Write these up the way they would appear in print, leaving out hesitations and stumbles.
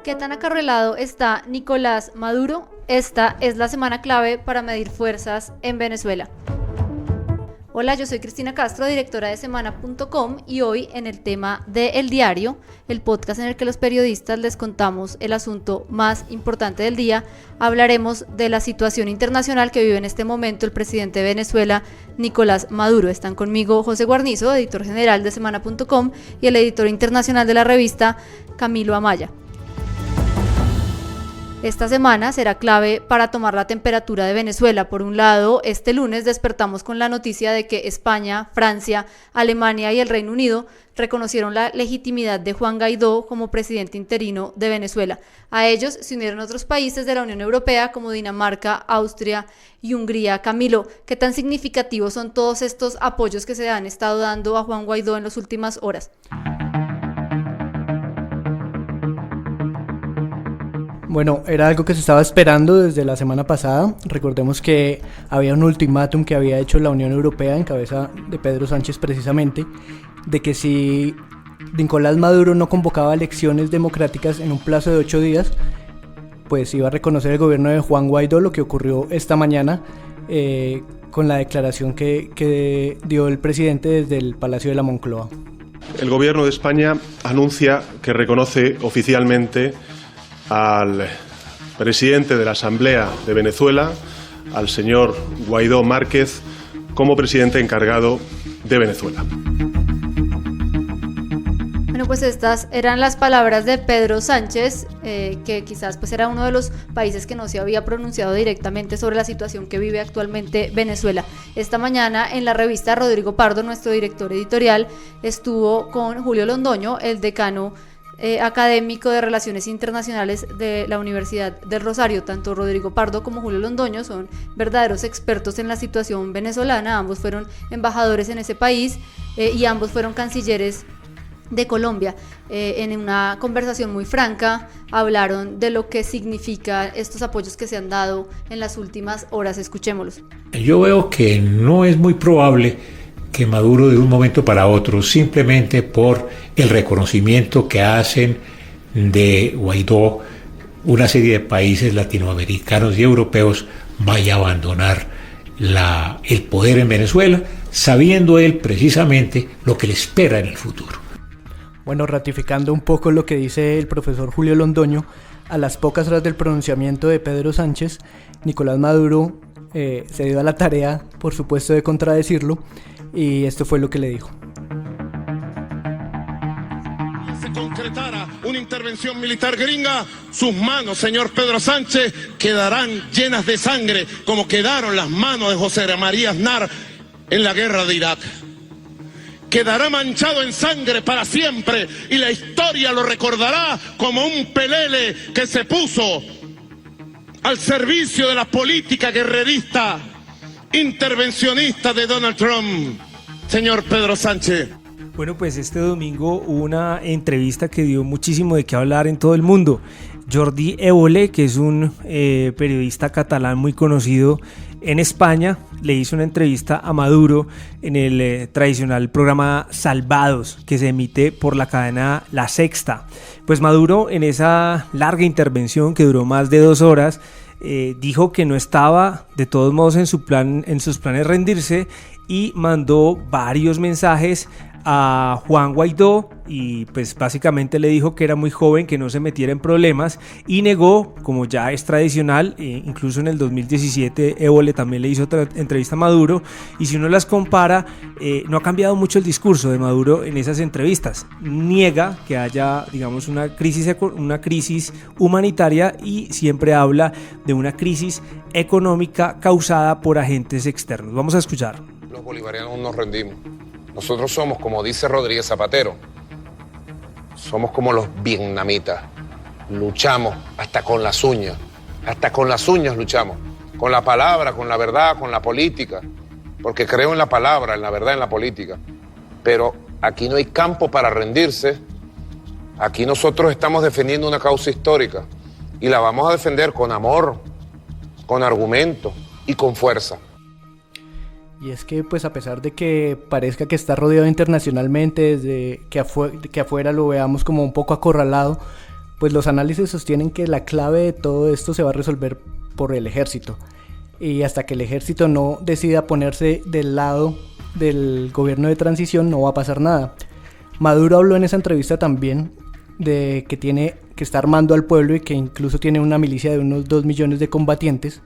¿Qué tan acarrelado está Nicolás Maduro? Esta es la semana clave para medir fuerzas en Venezuela. Hola, yo soy Cristina Castro, directora de Semana.com, y hoy en el tema de El Diario, el podcast en el que los periodistas les contamos el asunto más importante del día, hablaremos de la situación internacional que vive en este momento el presidente de Venezuela, Nicolás Maduro. Están conmigo José Guarnizo, editor general de Semana.com, y el editor internacional de la revista, Camilo Amaya. Esta semana será clave para tomar la temperatura de Venezuela. Por un lado, este lunes despertamos con la noticia de que España, Francia, Alemania y el Reino Unido reconocieron la legitimidad de Juan Guaidó como presidente interino de Venezuela. A ellos se unieron otros países de la Unión Europea como Dinamarca, Austria y Hungría. Camilo, ¿qué tan significativos son todos estos apoyos que se han estado dando a Juan Guaidó en las últimas horas? Bueno, era algo que se estaba esperando desde la semana pasada. Recordemos que había un ultimátum que había hecho la Unión Europea en cabeza de Pedro Sánchez precisamente, de que si Nicolás Maduro no convocaba elecciones democráticas en un plazo de 8 días, pues iba a reconocer el gobierno de Juan Guaidó, lo que ocurrió esta mañana con la declaración que dio el presidente desde el Palacio de la Moncloa. El gobierno de España anuncia que reconoce oficialmente al presidente de la Asamblea de Venezuela, al señor Guaidó Márquez, como presidente encargado de Venezuela. Bueno, pues estas eran las palabras de Pedro Sánchez, que quizás pues era uno de los países que no se había pronunciado directamente sobre la situación que vive actualmente Venezuela. Esta mañana en la revista Rodrigo Pardo, nuestro director editorial, estuvo con Julio Londoño, el decano académico de Relaciones Internacionales de la Universidad del Rosario. Tanto Rodrigo Pardo como Julio Londoño son verdaderos expertos en la situación venezolana. Ambos fueron embajadores en ese país y ambos fueron cancilleres de Colombia. En una conversación muy franca hablaron de lo que significan estos apoyos que se han dado en las últimas horas. Escuchémoslos. Yo veo que no es muy probable que Maduro de un momento para otro, simplemente por el reconocimiento que hacen de Guaidó una serie de países latinoamericanos y europeos, vaya a abandonar el poder en Venezuela, sabiendo él precisamente lo que le espera en el futuro. Bueno, ratificando un poco lo que dice el profesor Julio Londoño, a las pocas horas del pronunciamiento de Pedro Sánchez, Nicolás Maduro se dio a la tarea, por supuesto, de contradecirlo, y esto fue lo que le dijo. Se concretara una intervención militar gringa, sus manos, señor Pedro Sánchez, quedarán llenas de sangre, como quedaron las manos de José María Aznar en la guerra de Irak. Quedará manchado en sangre para siempre y la historia lo recordará como un pelele que se puso al servicio de la política guerrerista, intervencionista de Donald Trump, señor Pedro Sánchez. Bueno, pues este domingo hubo una entrevista que dio muchísimo de qué hablar en todo el mundo. Jordi Évole, que es un periodista catalán muy conocido en España, le hizo una entrevista a Maduro en el tradicional programa Salvados, que se emite por la cadena La Sexta. Pues Maduro, en esa larga intervención que duró más de 2 horas, dijo que no estaba de todos modos en sus planes rendirse, y mandó varios mensajes a Juan Guaidó y pues básicamente le dijo que era muy joven, que no se metiera en problemas, y negó, como ya es tradicional, incluso en el 2017 Évole también le hizo otra entrevista a Maduro, y si uno las compara, no ha cambiado mucho el discurso de Maduro en esas entrevistas. Niega que haya, digamos, una crisis humanitaria, y siempre habla de una crisis económica causada por agentes externos. Vamos a escuchar. Los bolivarianos nos rendimos. Nosotros somos, como dice Rodríguez Zapatero, somos como los vietnamitas. Luchamos hasta con las uñas luchamos. Con la palabra, con la verdad, con la política. Porque creo en la palabra, en la verdad, en la política. Pero aquí no hay campo para rendirse. Aquí nosotros estamos defendiendo una causa histórica. Y la vamos a defender con amor, con argumento y con fuerza. Y es que pues a pesar de que parezca que está rodeado internacionalmente, desde que afuera lo veamos como un poco acorralado, pues los análisis sostienen que la clave de todo esto se va a resolver por el ejército. Y hasta que el ejército no decida ponerse del lado del gobierno de transición, no va a pasar nada. Maduro habló en esa entrevista también de que está armando al pueblo y que incluso tiene una milicia de unos 2 millones de combatientes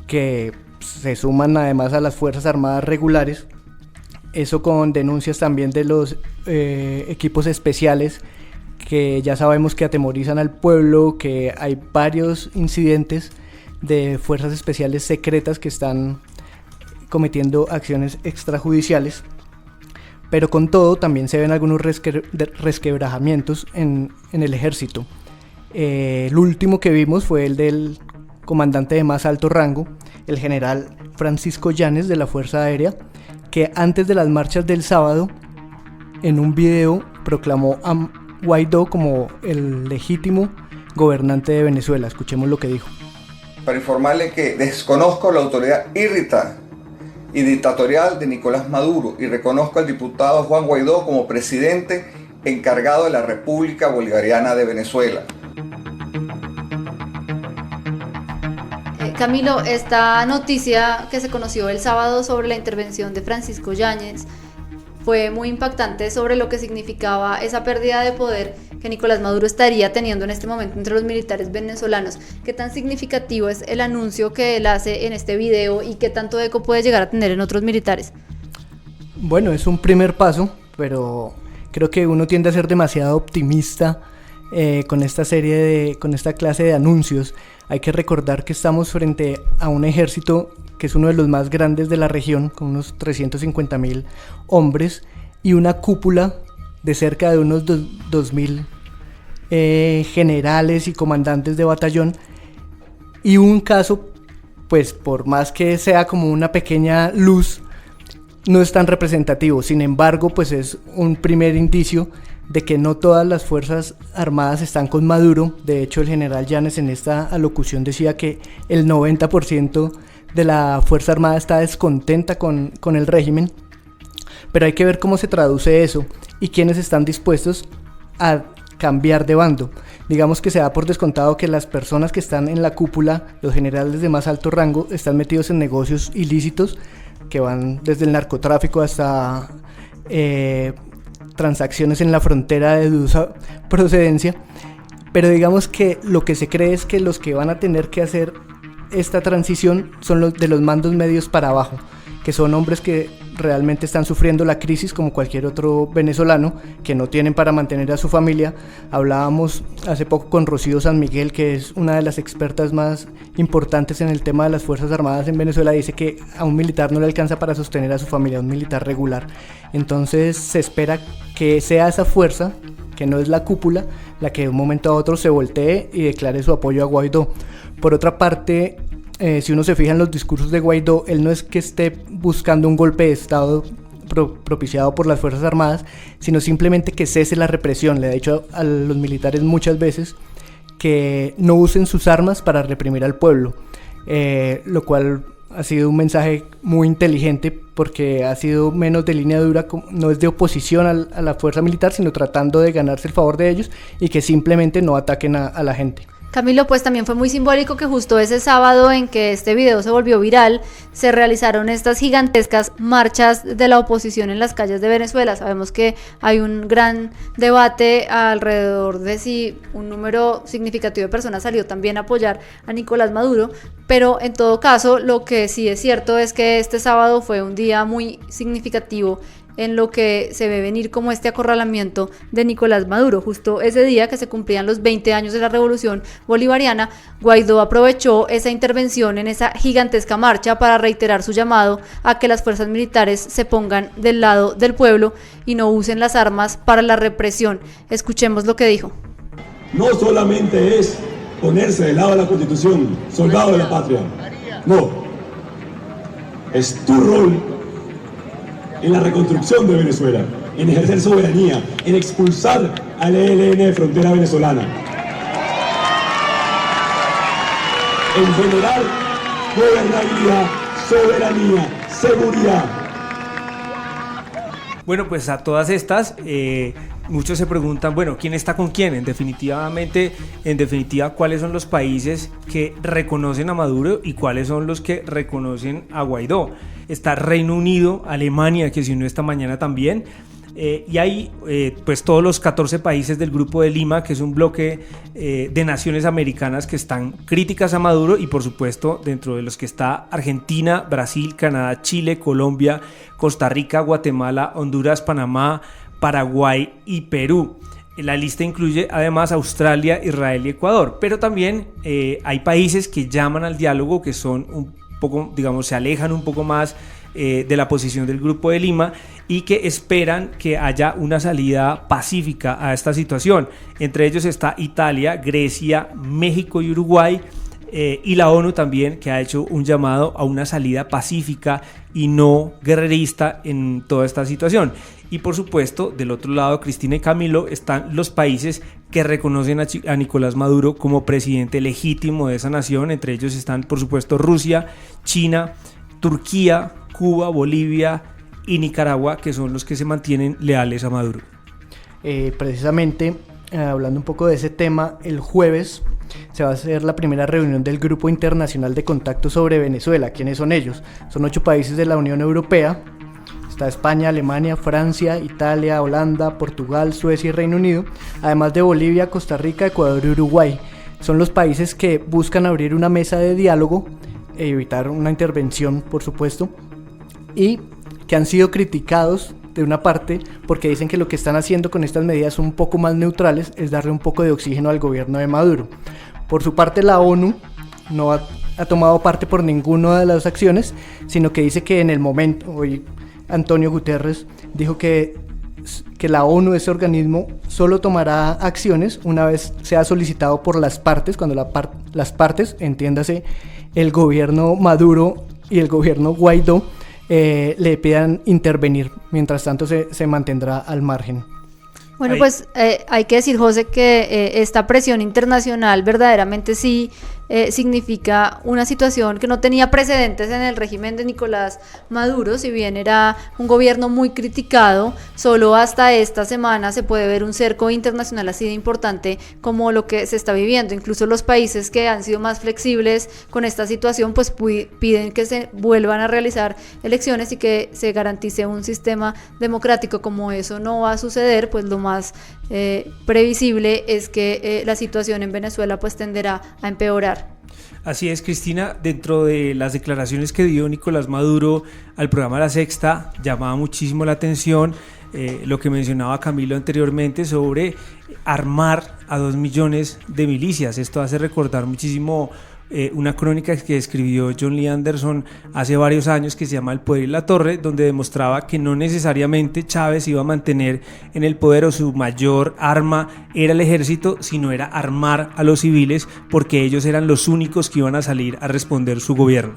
que se suman además a las Fuerzas Armadas regulares. Eso con denuncias también de los equipos especiales que ya sabemos que atemorizan al pueblo, que hay varios incidentes de fuerzas especiales secretas que están cometiendo acciones extrajudiciales. Pero con todo también se ven algunos resquebrajamientos en el ejército. El último que vimos fue el del comandante de más alto rango, el general Francisco Llanes de la Fuerza Aérea, que antes de las marchas del sábado, en un video proclamó a Guaidó como el legítimo gobernante de Venezuela. Escuchemos lo que dijo. Para informarle que desconozco la autoridad irritada y dictatorial de Nicolás Maduro y reconozco al diputado Juan Guaidó como presidente encargado de la República Bolivariana de Venezuela. Camilo, esta noticia que se conoció el sábado sobre la intervención de Francisco Yáñez fue muy impactante sobre lo que significaba esa pérdida de poder que Nicolás Maduro estaría teniendo en este momento entre los militares venezolanos. ¿Qué tan significativo es el anuncio que él hace en este video y qué tanto eco puede llegar a tener en otros militares? Bueno, es un primer paso, pero creo que uno tiende a ser demasiado optimista con esta clase de anuncios. Hay que recordar que estamos frente a un ejército que es uno de los más grandes de la región, con unos 350.000 hombres y una cúpula de cerca de unos 2.000 generales y comandantes de batallón, y un caso, pues por más que sea como una pequeña luz, no es tan representativo. Sin embargo, pues es un primer indicio de que no todas las Fuerzas Armadas están con Maduro. De hecho, el general Llanes en esta alocución decía que el 90% de la Fuerza Armada está descontenta con el régimen, pero hay que ver cómo se traduce eso y quiénes están dispuestos a cambiar de bando. Digamos que se da por descontado que las personas que están en la cúpula, los generales de más alto rango, están metidos en negocios ilícitos que van desde el narcotráfico hasta transacciones en la frontera de dudosa procedencia, pero digamos que lo que se cree es que los que van a tener que hacer esta transición son los de los mandos medios para abajo, que son hombres que realmente están sufriendo la crisis como cualquier otro venezolano, que no tienen para mantener a su familia. Hablábamos hace poco con Rocío San Miguel, que es una de las expertas más importantes en el tema de las Fuerzas Armadas en Venezuela. Dice que a un militar no le alcanza para sostener a su familia, a un militar regular. Entonces se espera que sea esa fuerza, que no es la cúpula, la que de un momento a otro se voltee y declare su apoyo a Guaidó. Por otra parte, si uno se fija en los discursos de Guaidó, él no es que esté buscando un golpe de Estado propiciado por las Fuerzas Armadas, sino simplemente que cese la represión. Le ha dicho a los militares muchas veces que no usen sus armas para reprimir al pueblo, lo cual ha sido un mensaje muy inteligente, porque ha sido menos de línea dura, no es de oposición a la fuerza militar, sino tratando de ganarse el favor de ellos y que simplemente no ataquen a la gente. Camilo, pues también fue muy simbólico que justo ese sábado en que este video se volvió viral, se realizaron estas gigantescas marchas de la oposición en las calles de Venezuela. Sabemos que hay un gran debate alrededor de si un número significativo de personas salió también a apoyar a Nicolás Maduro, pero en todo caso lo que sí es cierto es que este sábado fue un día muy significativo en lo que se ve venir como este acorralamiento de Nicolás Maduro. Justo ese día que se cumplían los 20 años de la Revolución Bolivariana, Guaidó aprovechó esa intervención en esa gigantesca marcha para reiterar su llamado a que las fuerzas militares se pongan del lado del pueblo y no usen las armas para la represión. Escuchemos lo que dijo. No solamente es ponerse del lado de la Constitución, soldado de la patria. No. Es tu rol en la reconstrucción de Venezuela, en ejercer soberanía, en expulsar al ELN de frontera venezolana, en generar gobernabilidad, soberanía, seguridad. Bueno, pues a todas estas muchos se preguntan, bueno, ¿quién está con quién? En definitiva, ¿cuáles son los países que reconocen a Maduro y cuáles son los que reconocen a Guaidó? Está Reino Unido, Alemania, que se unió esta mañana también, y hay pues todos los 14 países del Grupo de Lima, que es un bloque de naciones americanas que están críticas a Maduro, y por supuesto dentro de los que está Argentina, Brasil, Canadá, Chile, Colombia, Costa Rica, Guatemala, Honduras, Panamá, Paraguay y Perú. La lista incluye además Australia, Israel y Ecuador, pero también hay países que llaman al diálogo, que son un poco, digamos, se alejan un poco más de la posición del Grupo de Lima y que esperan que haya una salida pacífica a esta situación. Entre ellos está Italia, Grecia, México y Uruguay, y la ONU también, que ha hecho un llamado a una salida pacífica y no guerrerista en toda esta situación. Y por supuesto, del otro lado, Cristina y Camilo, están los países que reconocen a Nicolás Maduro como presidente legítimo de esa nación. Entre ellos están, por supuesto, Rusia, China, Turquía, Cuba, Bolivia y Nicaragua, que son los que se mantienen leales a Maduro. Precisamente, hablando un poco de ese tema, el jueves se va a hacer la primera reunión del Grupo Internacional de Contacto sobre Venezuela. ¿Quiénes son ellos? Son 8 países de la Unión Europea. Está España, Alemania, Francia, Italia, Holanda, Portugal, Suecia y Reino Unido, además de Bolivia, Costa Rica, Ecuador y Uruguay. Son los países que buscan abrir una mesa de diálogo, evitar una intervención, por supuesto, y que han sido criticados de una parte porque dicen que lo que están haciendo con estas medidas un poco más neutrales es darle un poco de oxígeno al gobierno de Maduro. Por su parte, la ONU no ha tomado parte por ninguna de las acciones, sino que dice que en el momento, hoy Antonio Guterres dijo que la ONU, ese organismo, solo tomará acciones una vez sea solicitado por las partes, cuando las partes, entiéndase el gobierno Maduro y el gobierno Guaidó, le pidan intervenir. Mientras tanto se mantendrá al margen. Bueno, pues hay que decir, José, que esta presión internacional verdaderamente sí significa una situación que no tenía precedentes en el régimen de Nicolás Maduro. Si bien era un gobierno muy criticado, solo hasta esta semana se puede ver un cerco internacional así de importante como lo que se está viviendo. Incluso los países que han sido más flexibles con esta situación pues piden que se vuelvan a realizar elecciones y que se garantice un sistema democrático. Como eso no va a suceder, pues lo más previsible es que la situación en Venezuela pues tenderá a empeorar. Así es, Cristina. Dentro de las declaraciones que dio Nicolás Maduro al programa La Sexta, llamaba muchísimo la atención lo que mencionaba Camilo anteriormente sobre armar a 2 millones de milicias. Esto hace recordar muchísimo una crónica que escribió John Lee Anderson hace varios años, que se llama El poder y la torre, donde demostraba que no necesariamente Chávez iba a mantener en el poder, o su mayor arma era el ejército, sino era armar a los civiles, porque ellos eran los únicos que iban a salir a responder su gobierno.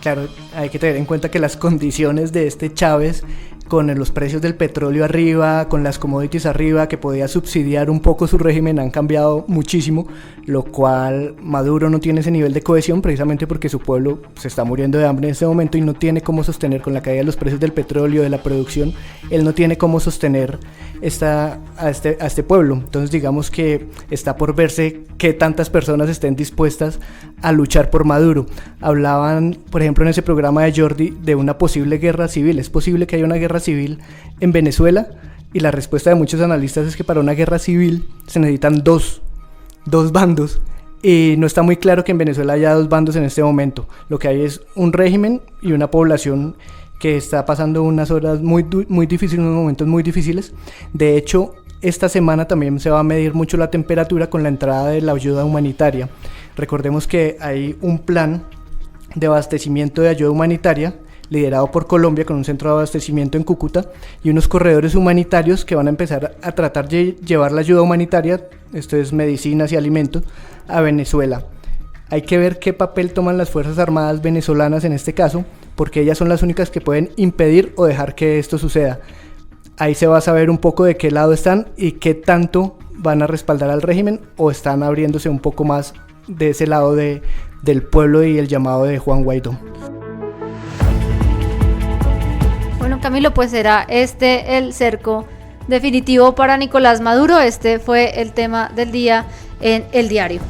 Claro, hay que tener en cuenta que las condiciones de este Chávez, con los precios del petróleo arriba, con las commodities arriba, que podía subsidiar un poco su régimen, han cambiado muchísimo, lo cual Maduro no tiene ese nivel de cohesión, precisamente porque su pueblo se está muriendo de hambre en este momento y no tiene cómo sostener, con la caída de los precios del petróleo, de la producción, él no tiene cómo sostener a este pueblo. Entonces digamos que está por verse qué tantas personas estén dispuestas a luchar por Maduro. Hablaban, por ejemplo, en ese programa de Jordi, de una posible guerra civil. ¿Es posible que haya una guerra civil en Venezuela? Y la respuesta de muchos analistas es que para una guerra civil se necesitan dos bandos, y no está muy claro que en Venezuela haya 2 bandos en este momento. Lo que hay es un régimen y una población que está pasando unas horas muy difíciles, unos momentos muy difíciles. De hecho, esta semana también se va a medir mucho la temperatura con la entrada de la ayuda humanitaria. Recordemos que hay un plan de abastecimiento de ayuda humanitaria liderado por Colombia, con un centro de abastecimiento en Cúcuta y unos corredores humanitarios que van a empezar a tratar de llevar la ayuda humanitaria, esto es medicinas y alimentos, a Venezuela. Hay que ver qué papel toman las Fuerzas Armadas venezolanas en este caso, porque ellas son las únicas que pueden impedir o dejar que esto suceda. Ahí se va a saber un poco de qué lado están y qué tanto van a respaldar al régimen, o están abriéndose un poco más de ese lado del pueblo y el llamado de Juan Guaidó. Bueno, Camilo, pues será el cerco definitivo para Nicolás Maduro. Este fue el tema del día en El Diario.